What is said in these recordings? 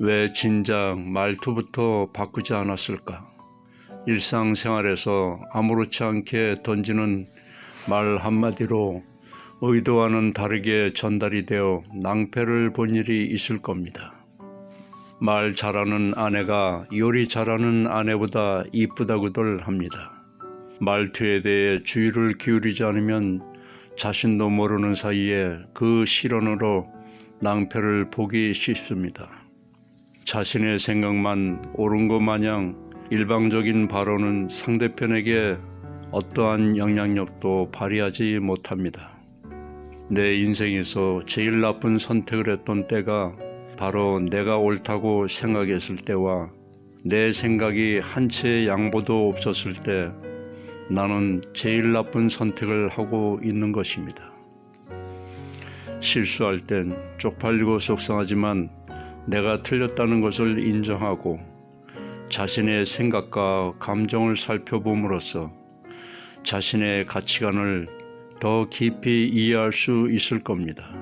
왜 진작 말투부터 바꾸지 않았을까? 일상생활에서 아무렇지 않게 던지는 말 한마디로 의도와는 다르게 전달이 되어 낭패를 본 일이 있을 겁니다. 말 잘하는 아내가 요리 잘하는 아내보다 이쁘다고들 합니다. 말투에 대해 주의를 기울이지 않으면 자신도 모르는 사이에 그 실언으로 낭패를 보기 쉽습니다. 자신의 생각만 옳은 것 마냥 일방적인 발언은 상대편에게 어떠한 영향력도 발휘하지 못합니다. 내 인생에서 제일 나쁜 선택을 했던 때가 바로 내가 옳다고 생각했을 때와 내 생각이 한 채의 양보도 없었을 때 나는 제일 나쁜 선택을 하고 있는 것입니다. 실수할 땐 쪽팔리고 속상하지만 내가 틀렸다는 것을 인정하고 자신의 생각과 감정을 살펴봄으로써 자신의 가치관을 더 깊이 이해할 수 있을 겁니다.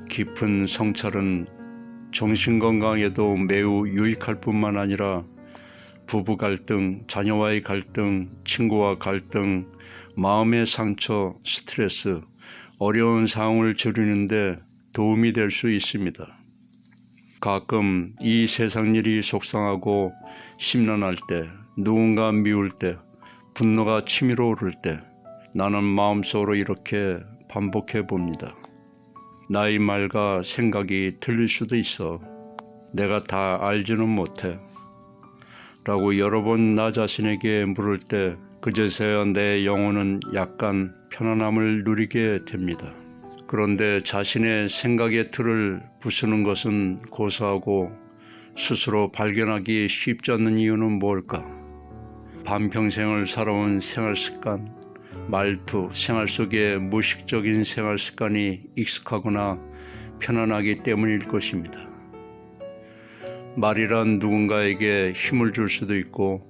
깊은 성찰은 정신건강에도 매우 유익할 뿐만 아니라 부부 갈등, 자녀와의 갈등, 친구와 갈등, 마음의 상처, 스트레스, 어려운 상황을 줄이는 데 도움이 될 수 있습니다. 가끔 이 세상 일이 속상하고 심란할 때, 누군가 미울 때, 분노가 치밀어 오를 때 나는 마음속으로 이렇게 반복해 봅니다. 나의 말과 생각이 틀릴 수도 있어. 내가 다 알지는 못해. 라고 여러 번 나 자신에게 물을 때 그제서야 내 영혼은 약간 편안함을 누리게 됩니다. 그런데 자신의 생각의 틀을 부수는 것은 고사하고 스스로 발견하기 쉽지 않는 이유는 뭘까? 반평생을 살아온 생활습관, 말투, 생활 속의 무의식적인 생활 습관이 익숙하거나 편안하기 때문일 것입니다. 말이란 누군가에게 힘을 줄 수도 있고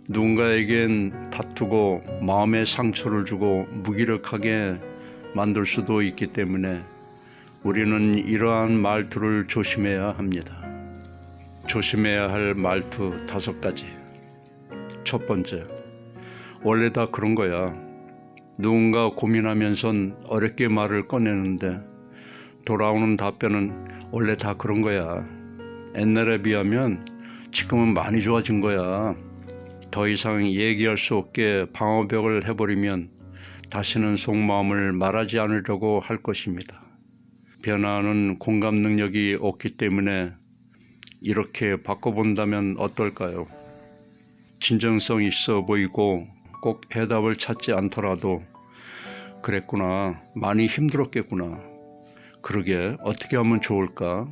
누군가에겐 다투고 마음의 상처를 주고 무기력하게 만들 수도 있기 때문에 우리는 이러한 말투를 조심해야 합니다. 조심해야 할 말투 5가지. 첫 번째, 원래 다 그런 거야. 누군가 고민하면선 어렵게 말을 꺼내는데 돌아오는 답변은 원래 다 그런 거야. 옛날에 비하면 지금은 많이 좋아진 거야. 더 이상 얘기할 수 없게 방어벽을 해버리면 다시는 속마음을 말하지 않으려고 할 것입니다. 변화하는 공감 능력이 없기 때문에 이렇게 바꿔본다면 어떨까요? 진정성 있어 보이고 꼭 해답을 찾지 않더라도 그랬구나, 많이 힘들었겠구나, 그러게 어떻게 하면 좋을까?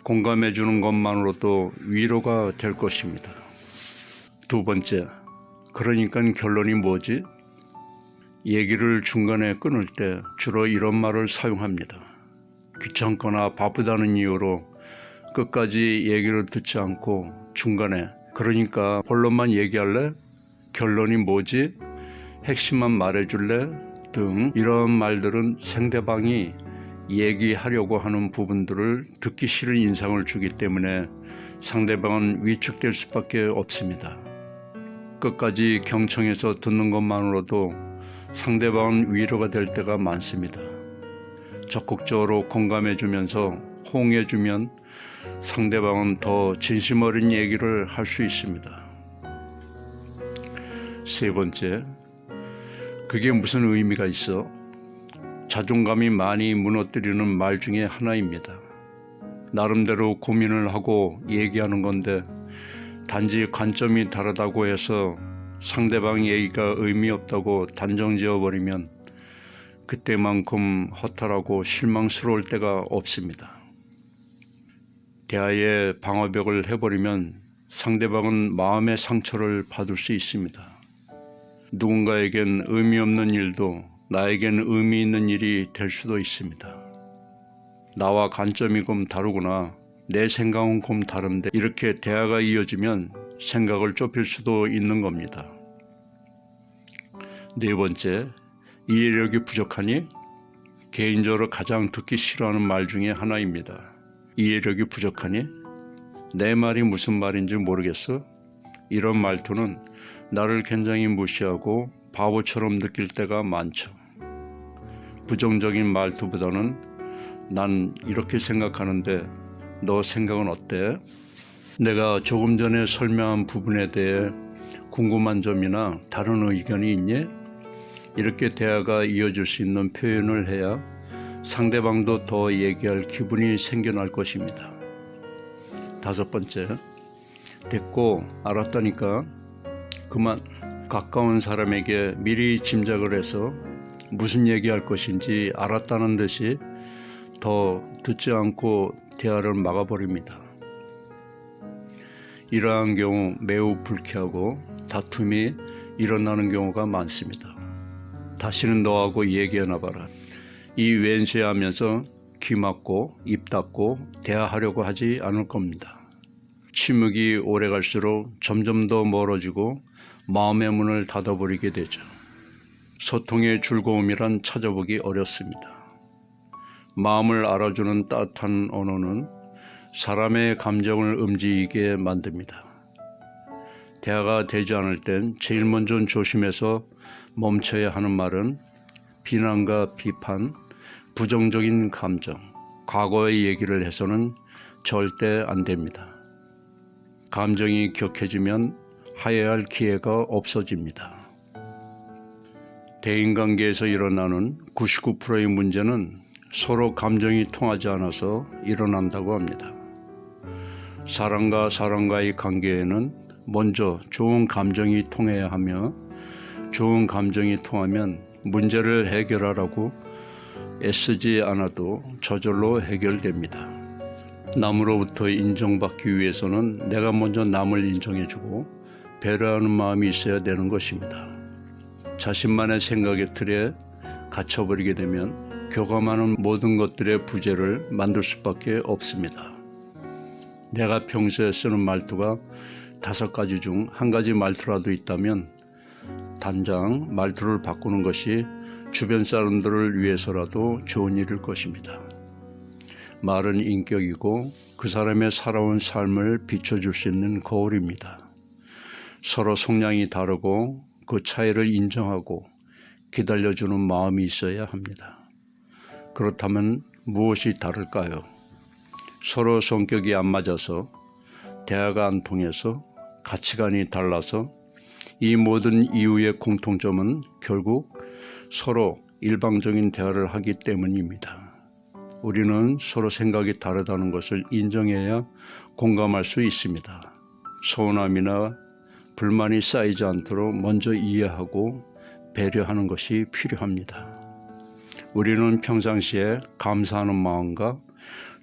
공감해 주는 것만으로도 위로가 될 것입니다. 두 번째, 그러니까 결론이 뭐지? 얘기를 중간에 끊을 때 주로 이런 말을 사용합니다. 귀찮거나 바쁘다는 이유로 끝까지 얘기를 듣지 않고 중간에 그러니까 본론만 얘기할래? 결론이 뭐지? 핵심만 말해줄래? 등 이런 말들은 상대방이 얘기하려고 하는 부분들을 듣기 싫은 인상을 주기 때문에 상대방은 위축될 수밖에 없습니다. 끝까지 경청해서 듣는 것만으로도 상대방은 위로가 될 때가 많습니다. 적극적으로 공감해주면서 호응해주면 상대방은 더 진심 어린 얘기를 할 수 있습니다. 세 번째, 그게 무슨 의미가 있어? 자존감이 많이 무너뜨리는 말 중에 하나입니다. 나름대로 고민을 하고 얘기하는 건데 단지 관점이 다르다고 해서 상대방 얘기가 의미 없다고 단정 지어버리면 그때만큼 허탈하고 실망스러울 때가 없습니다. 대화의 방어벽을 해버리면 상대방은 마음의 상처를 받을 수 있습니다. 누군가에겐 의미 없는 일도 나에겐 의미 있는 일이 될 수도 있습니다. 나와 관점이 좀 다르구나, 내 생각은 좀 다른데 이렇게 대화가 이어지면 생각을 좁힐 수도 있는 겁니다. 네 번째, 이해력이 부족하니? 개인적으로 가장 듣기 싫어하는 말 중에 하나입니다. 이해력이 부족하니? 내 말이 무슨 말인지 모르겠어? 이런 말투는 나를 굉장히 무시하고 바보처럼 느낄 때가 많죠. 부정적인 말투보다는 난 이렇게 생각하는데 너 생각은 어때? 내가 조금 전에 설명한 부분에 대해 궁금한 점이나 다른 의견이 있니? 이렇게 대화가 이어질 수 있는 표현을 해야 상대방도 더 얘기할 기분이 생겨날 것입니다. 5번째, 됐고 알았다니까 그만. 가까운 사람에게 미리 짐작을 해서 무슨 얘기할 것인지 알았다는 듯이 더 듣지 않고 대화를 막아버립니다. 이러한 경우 매우 불쾌하고 다툼이 일어나는 경우가 많습니다. 다시는 너하고 얘기하나 봐라. 이 왼수하면서 귀 막고 입 닫고 대화하려고 하지 않을 겁니다. 침묵이 오래 갈수록 점점 더 멀어지고 마음의 문을 닫아버리게 되죠. 소통의 즐거움이란 찾아보기 어렵습니다. 마음을 알아주는 따뜻한 언어는 사람의 감정을 움직이게 만듭니다. 대화가 되지 않을 땐 제일 먼저 조심해서 멈춰야 하는 말은 비난과 비판, 부정적인 감정, 과거의 얘기를 해서는 절대 안 됩니다. 감정이 격해지면 하여야 할 기회가 없어집니다. 대인관계에서 일어나는 99%의 문제는 서로 감정이 통하지 않아서 일어난다고 합니다. 사람과 사람과의 관계에는 먼저 좋은 감정이 통해야 하며 좋은 감정이 통하면 문제를 해결하라고 애쓰지 않아도 저절로 해결됩니다. 남으로부터 인정받기 위해서는 내가 먼저 남을 인정해주고 배려하는 마음이 있어야 되는 것입니다. 자신만의 생각의 틀에 갇혀버리게 되면 교감하는 모든 것들의 부재를 만들 수밖에 없습니다. 내가 평소에 쓰는 말투가 5가지 중 1가지 말투라도 있다면 단장 말투를 바꾸는 것이 주변 사람들을 위해서라도 좋은 일일 것입니다. 말은 인격이고 그 사람의 살아온 삶을 비춰줄 수 있는 거울입니다. 서로 성향이 다르고 그 차이를 인정하고 기다려주는 마음이 있어야 합니다. 그렇다면 무엇이 다를까요? 서로 성격이 안 맞아서, 대화가 안 통해서, 가치관이 달라서 이 모든 이유의 공통점은 결국 서로 일방적인 대화를 하기 때문입니다. 우리는 서로 생각이 다르다는 것을 인정해야 공감할 수 있습니다. 서운함이나 불만이 쌓이지 않도록 먼저 이해하고 배려하는 것이 필요합니다. 우리는 평상시에 감사하는 마음과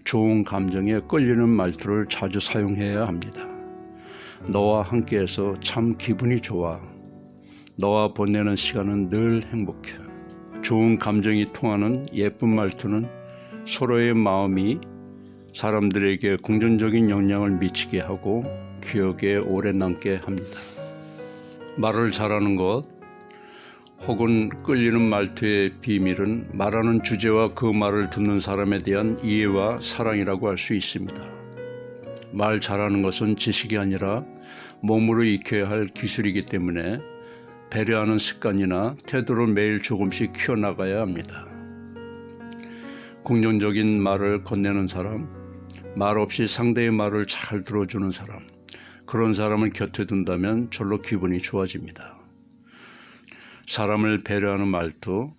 좋은 감정에 끌리는 말투를 자주 사용해야 합니다. 너와 함께해서 참 기분이 좋아. 너와 보내는 시간은 늘 행복해. 좋은 감정이 통하는 예쁜 말투는 서로의 마음이 사람들에게 긍정적인 영향을 미치게 하고 기억에 오래 남게 합니다. 말을 잘하는 것 혹은 끌리는 말투의 비밀은 말하는 주제와 그 말을 듣는 사람에 대한 이해와 사랑이라고 할 수 있습니다. 말 잘하는 것은 지식이 아니라 몸으로 익혀야 할 기술이기 때문에 배려하는 습관이나 태도를 매일 조금씩 키워나가야 합니다. 긍정적인 말을 건네는 사람, 말 없이 상대의 말을 잘 들어주는 사람, 그런 사람을 곁에 둔다면 절로 기분이 좋아집니다. 사람을 배려하는 말투,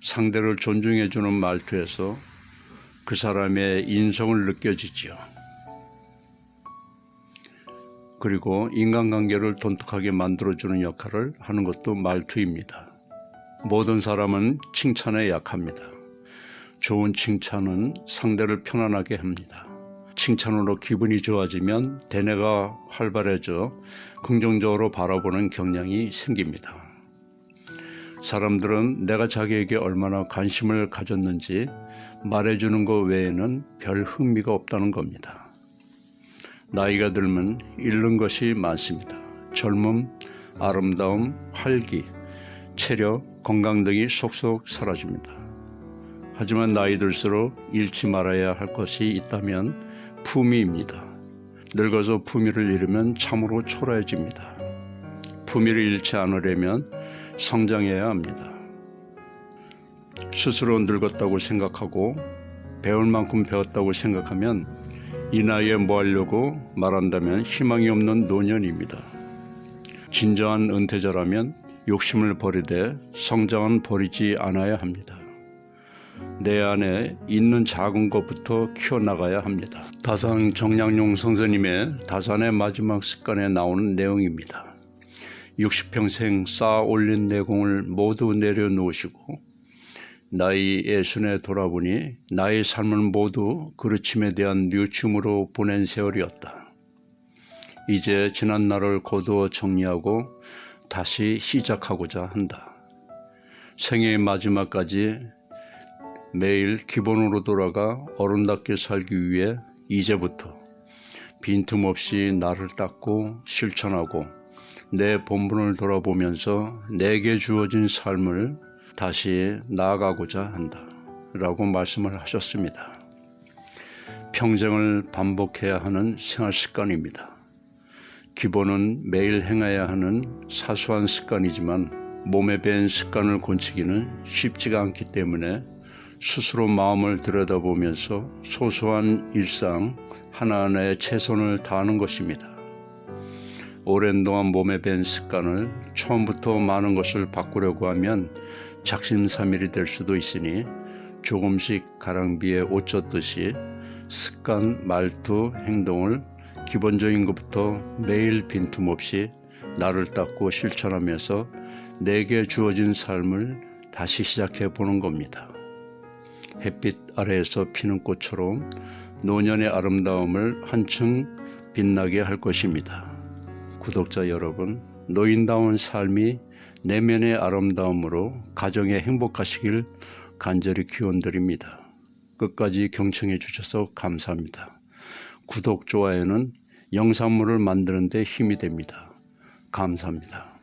상대를 존중해주는 말투에서 그 사람의 인성을 느껴지지요. 그리고 인간관계를 돈독하게 만들어주는 역할을 하는 것도 말투입니다. 모든 사람은 칭찬에 약합니다. 좋은 칭찬은 상대를 편안하게 합니다. 칭찬으로 기분이 좋아지면 대뇌가 활발해져 긍정적으로 바라보는 경향이 생깁니다. 사람들은 내가 자기에게 얼마나 관심을 가졌는지 말해주는 것 외에는 별 흥미가 없다는 겁니다. 나이가 들면 잃는 것이 많습니다. 젊음, 아름다움, 활기, 체력, 건강 등이 속속 사라집니다. 하지만 나이 들수록 잃지 말아야 할 것이 있다면 품위입니다. 늙어서 품위를 잃으면 참으로 초라해집니다. 품위를 잃지 않으려면 성장해야 합니다. 스스로 늙었다고 생각하고 배울 만큼 배웠다고 생각하면 이 나이에 뭐 하려고 말한다면 희망이 없는 노년입니다. 진정한 은퇴자라면 욕심을 버리되 성장은 버리지 않아야 합니다. 내 안에 있는 작은 것부터 키워나가야 합니다. 다산 정량용 선생님의 다산의 마지막 습관에 나오는 내용입니다. 60평생 쌓아 올린 내공을 모두 내려놓으시고 나이 60에 돌아보니 나의 삶은 모두 그르침에 대한 뉘우침으로 보낸 세월이었다. 이제 지난 날을 거두어 정리하고 다시 시작하고자 한다. 생애의 마지막까지 매일 기본으로 돌아가 어른답게 살기 위해 이제부터 빈틈없이 나를 닦고 실천하고 내 본분을 돌아보면서 내게 주어진 삶을 다시 나아가고자 한다 라고 말씀을 하셨습니다. 평생을 반복해야 하는 생활 습관입니다. 기본은 매일 행해야 하는 사소한 습관이지만 몸에 밴 습관을 고치기는 쉽지가 않기 때문에 스스로 마음을 들여다보면서 소소한 일상 하나하나에 최선을 다하는 것입니다. 오랜 동안 몸에 밴 습관을 처음부터 많은 것을 바꾸려고 하면 작심삼일이 될 수도 있으니 조금씩 가랑비에 옷 젖듯이 습관, 말투, 행동을 기본적인 것부터 매일 빈틈없이 나를 닦고 실천하면서 내게 주어진 삶을 다시 시작해 보는 겁니다. 햇빛 아래에서 피는 꽃처럼 노년의 아름다움을 한층 빛나게 할 것입니다. 구독자 여러분, 노인다운 삶이 내면의 아름다움으로 가정에 행복하시길 간절히 기원드립니다. 끝까지 경청해 주셔서 감사합니다. 구독, 좋아요는 영상물을 만드는 데 힘이 됩니다. 감사합니다.